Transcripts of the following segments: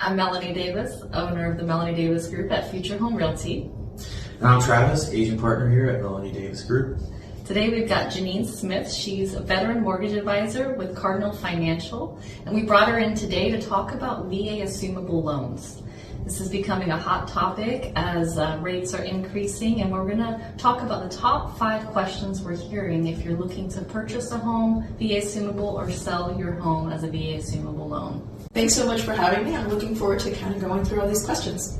I'm Melanie Davis, owner of the Melanie Davis Group at Future Home Realty. And I'm Travis, agent partner here at Melanie Davis Group. Today we've got Janine Smith. She's a veteran mortgage advisor with Cardinal Financial, and we brought her in today to talk about VA assumable loans. This is becoming a hot topic as rates are increasing, and we're going to talk about the top 5 questions we're hearing if you're looking to purchase a home, VA assumable, or sell your home as a VA assumable loan. Thanks so much for having me. I'm looking forward to kind of going through all these questions.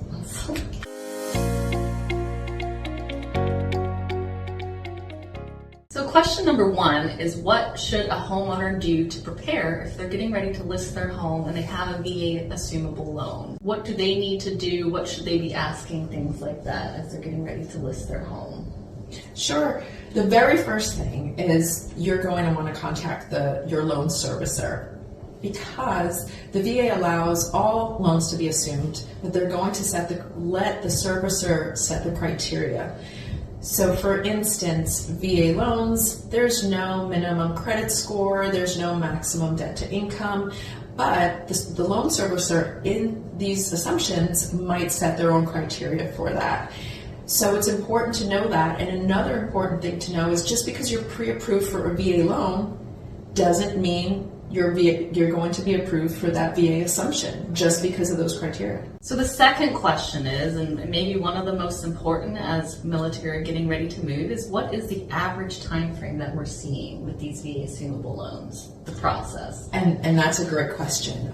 So question number 1 is, what should a homeowner do to prepare if they're getting ready to list their home and they have a VA assumable loan? What do they need to do? What should they be asking? Things like that as they're getting ready to list their home. Sure. The very first thing is you're going to want to contact your loan servicer, because the VA allows all loans to be assumed, but they're going to let the servicer set the criteria. So for instance, VA loans, there's no minimum credit score, there's no maximum debt to income, but the loan servicer in these assumptions might set their own criteria for that. So it's important to know that. And another important thing to know is, just because you're pre-approved for a VA loan doesn't mean you're going to be approved for that VA assumption just because of those criteria. So the second question is, and maybe one of the most important as military are getting ready to move, is what is the average time frame that we're seeing with these VA assumable loans, the process? And that's a great question.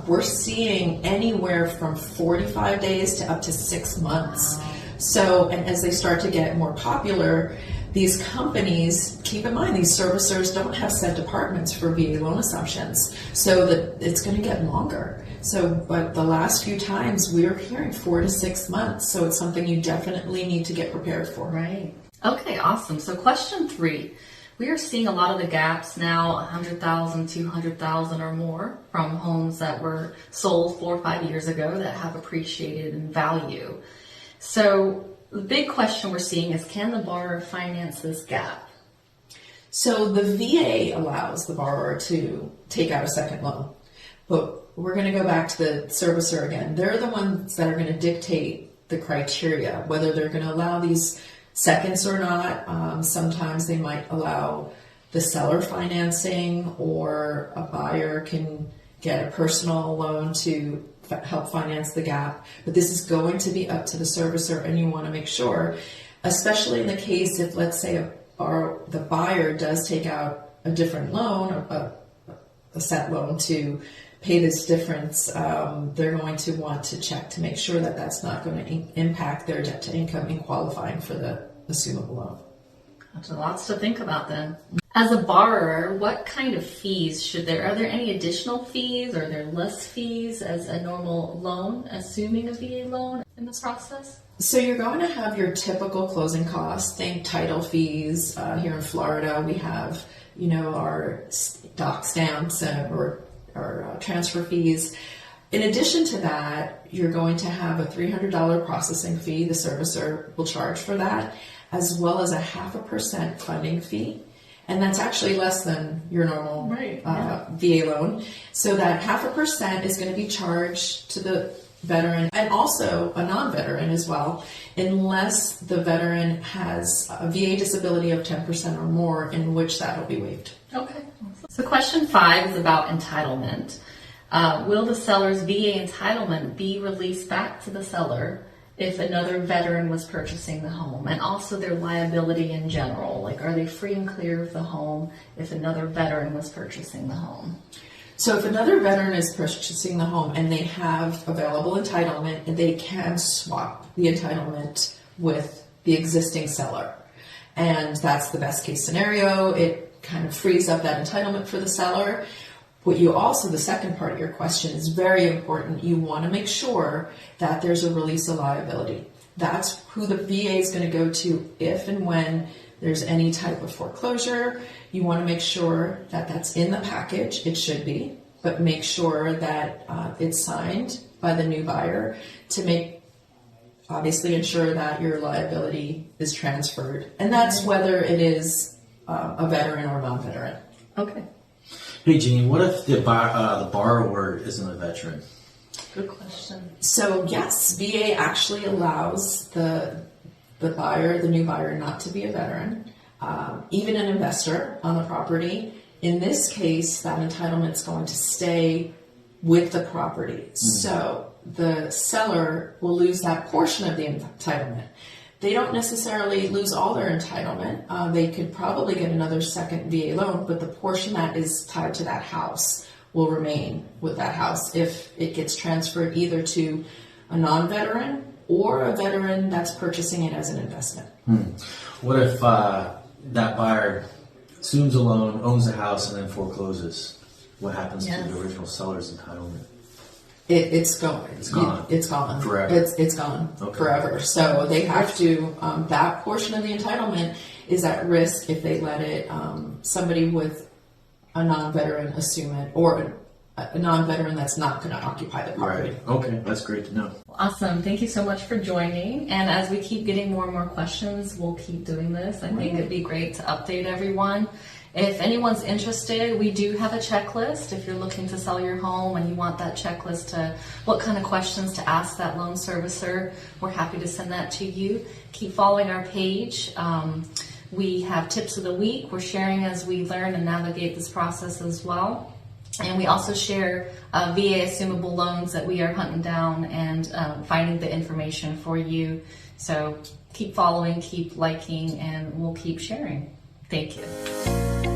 We're seeing anywhere from 45 days to up to 6 months. Wow. So, and as they start to get more popular, these companies, keep in mind, these servicers don't have set departments for VA loan assumptions, so that it's going to get longer. So, but the last few times we're hearing 4 to 6 months, so it's something you definitely need to get prepared for. Right. Okay, awesome. So question 3. We are seeing a lot of the gaps now, 100,000, 200,000 or more, from homes that were sold 4 or 5 years ago that have appreciated in value. So the big question we're seeing is, can the borrower finance this gap? So the VA allows the borrower to take out a second loan, but we're going to go back to the servicer again. They're the ones that are going to dictate the criteria, whether they're going to allow these seconds or not. Sometimes they might allow the seller financing, or a buyer can get a personal loan to help finance the gap, but this is going to be up to the servicer, and you want to make sure, especially in the case if, let's say, the buyer does take out a different loan, a set loan to pay this difference, they're going to want to check to make sure that that's not going to impact their debt to income in qualifying for the assumable loan. That's lots to think about then. As a borrower, what kind of fees are there any additional fees, or are there less fees as a normal loan, assuming a VA loan in the process? So you're going to have your typical closing costs. Think title fees. Here in Florida, we have, our doc stamps or transfer fees. In addition to that, you're going to have a $300 processing fee. The servicer will charge for that, as well as a 0.5% funding fee. And that's actually less than your normal VA loan. So that 0.5% is going to be charged to the veteran, and also a non-veteran as well, unless the veteran has a VA disability of 10% or more, in which that will be waived. Okay. So question 5 is about entitlement. Will the seller's VA entitlement be released back to the seller if another veteran was purchasing the home, and also their liability in general? Like, are they free and clear of the home if another veteran was purchasing the home? So if another veteran is purchasing the home and they have available entitlement, they can swap the entitlement with the existing seller. And that's the best case scenario. It kind of frees up that entitlement for the seller. What you also, the second part of your question is very important. You want to make sure that there's a release of liability. That's who the VA is going to go to if and when there's any type of foreclosure. You want to make sure that that's in the package. It should be, but make sure that it's signed by the new buyer to obviously ensure that your liability is transferred. And that's whether it is a veteran or non-veteran. Okay. Hey, Jeannie, what if the borrower isn't a veteran? Good question. So yes, VA actually allows the buyer, the new buyer, not to be a veteran, even an investor on the property. In this case, that entitlement's going to stay with the property. So the seller will lose that portion of the entitlement. They don't necessarily lose all their entitlement. They could probably get another second VA loan, but the portion that is tied to that house will remain with that house if it gets transferred either to a non-veteran or a veteran that's purchasing it as an investment. What if that buyer assumes a loan, owns the house, and then forecloses? What happens to the original seller's entitlement? It's gone. It's gone. It's gone. Forever. It's gone forever. So they have to, that portion of the entitlement is at risk if they let it, somebody with a non-veteran assume it, or a non-veteran that's not going to occupy the property. Right. Okay, that's great to know. Awesome. Thank you so much for joining. And as we keep getting more and more questions, we'll keep doing this. I think it'd be great to update everyone. If anyone's interested, we do have a checklist. If you're looking to sell your home and you want that checklist to what kind of questions to ask that loan servicer, we're happy to send that to you. Keep following our page. We have tips of the week. We're sharing as we learn and navigate this process as well. And we also share VA assumable loans that we are hunting down and finding the information for you. So keep following, keep liking, and we'll keep sharing. Thank you.